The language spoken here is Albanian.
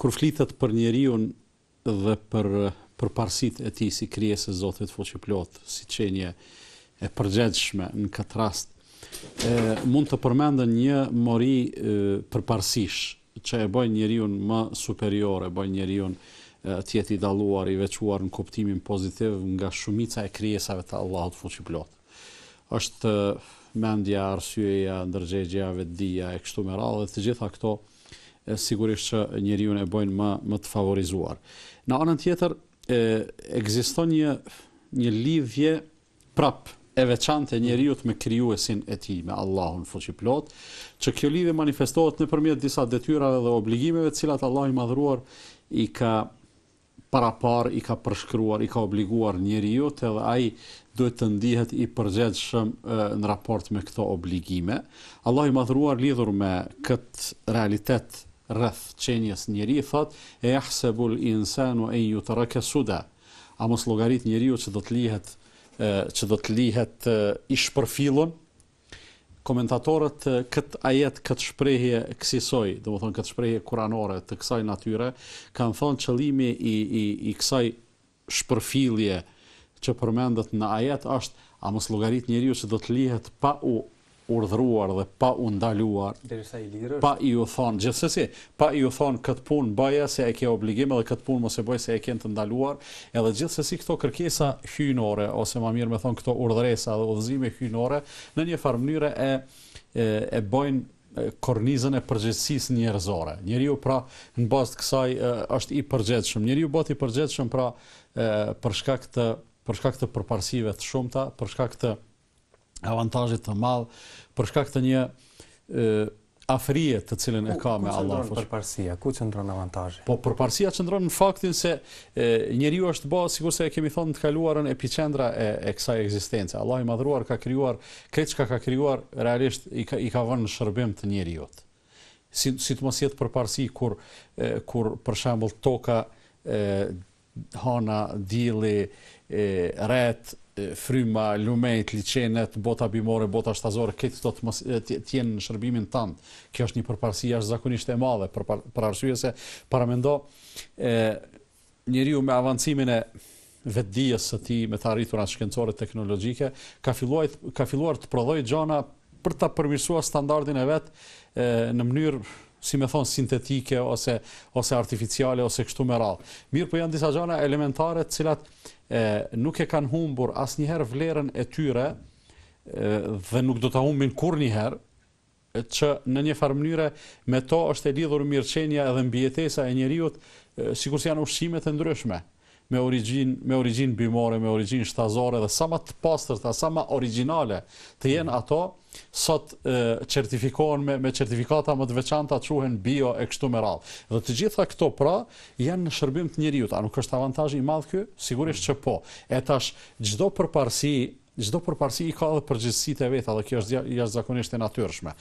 kur flitet për njeriu dhe për parësitë e tij si krijesë e Zotit fuqiplot, si qenie e përgjithshme në këtë rast, mund të përmendën një mori përparësish që e bën njeriu më superior, e bën njeriu të jetë i dalluar, i veçuar në kuptimin pozitiv nga shumica e krijesave të Allahut fuqiplot. Është mendja, arsyeja, ndërgjegjja, vetdia e kështu me radhë, të gjitha këto sigurisht që njeriu e bojnë më të favorizuar. Në anën tjetër, ekziston një lidhje prap e veçantë e njeriu me krijuesin e tij, me Allahun fuqiplot, që kjo lidhje manifestohet nëpërmjet disa detyrave dhe obligimeve të cilat Allahu i madhruar i ka parapar, i ka përshkruar, i ka obliguar njeriu, edhe ai duhet të ndihet i përgjegjshëm në raport me këto obligime. Allahu i madhruar lidhur me këtë realitet rreth qenies njeriu thot: "E yahsabul insanu an yutraka suda." A mos llogarit njeriu që do të lihet i shpërfillur? Komentatorët këtë ajet, këtë shprehje kësaj, domethënë këtë shprehje kuranore të kësaj natyre, kanë thënë qëllimi i kësaj shpërfillje që përmendet në ajet është a mos llogarit njeriu që do të lihet pa u urdhëruar dhe pa u ndaluar, derisa i lirësh, pa i u thonë gjithsesi, pa i u thonë këtë punë bëje se e ke obligim, edhe këtë punë mos e bëj se e ke të ndaluar, edhe gjithsesi këto kërkesa hyjnore ose më mirë me thonë këto urdhëresa dhe udhëzime hyjnore në një farë mënyrë e bojnë kornizën e përgjegjësisë njerëzore. Njeriu pra në bazë të kësaj është i përgjegjshëm. Njeriu bëhet i përgjegjshëm pra për shkak të përparësive të shumta, për shkak të avantazhit të madh, për shkak të një afërije të cilën e ka me Allah. Përparësia, ku qëndron avantazhi? Po përparësia qëndron në faktin se njeriu është bërë, sikurse e kemi thënë të kaluarën, epiqendra e kësaj ekzistence. Allah i madhruar ka krijuar këtë çka ka krijuar, realisht i ka vënë në shërbim të njeriut. Si të mos jetë përparësi kur për shembull toka, hana, dielli, rret, fryma, lumejt, liçenet, bota bimore, bota shtazore, këtë këto të jenë në shërbimin tënd. Kjo është një përparësi jashtëzakonisht e madhe, për arsye se paramendo njeriu me avancimin e vetdijes së tij, me të arriturat shkencore teknologjike, ka filluar të prodhojë gjëra për ta përmirësuar standardin e vet në mënyrë, si me thonë, sintetike ose artificiale ose kështu me radhë. Mirë, po janë disa gjëra elementare të cilat nuk e kanë humbur asnjëherë vlerën e tyre dhe nuk do ta humbin kurrënjëherë, që në një farë mënyre me to është e lidhur mirëqenia edhe mbijetesa e njeriut, sikur janë ushqime të ndryshme, me origjinë bimore, me origjinë shtazore, dhe sa më të pastërta, sa më origjinale të jenë ato, sot certifikohen me certifikata më të veçanta, quhen bio e kështu me radhë. Dhe të gjitha këto pra janë në shërbim të njeriut. A nuk është avantazh i madh ky? Sigurisht që po. E tash çdo përparësi i ka edhe përgjegjësitë e veta, dhe kjo është jashtëzakonisht e natyrshme.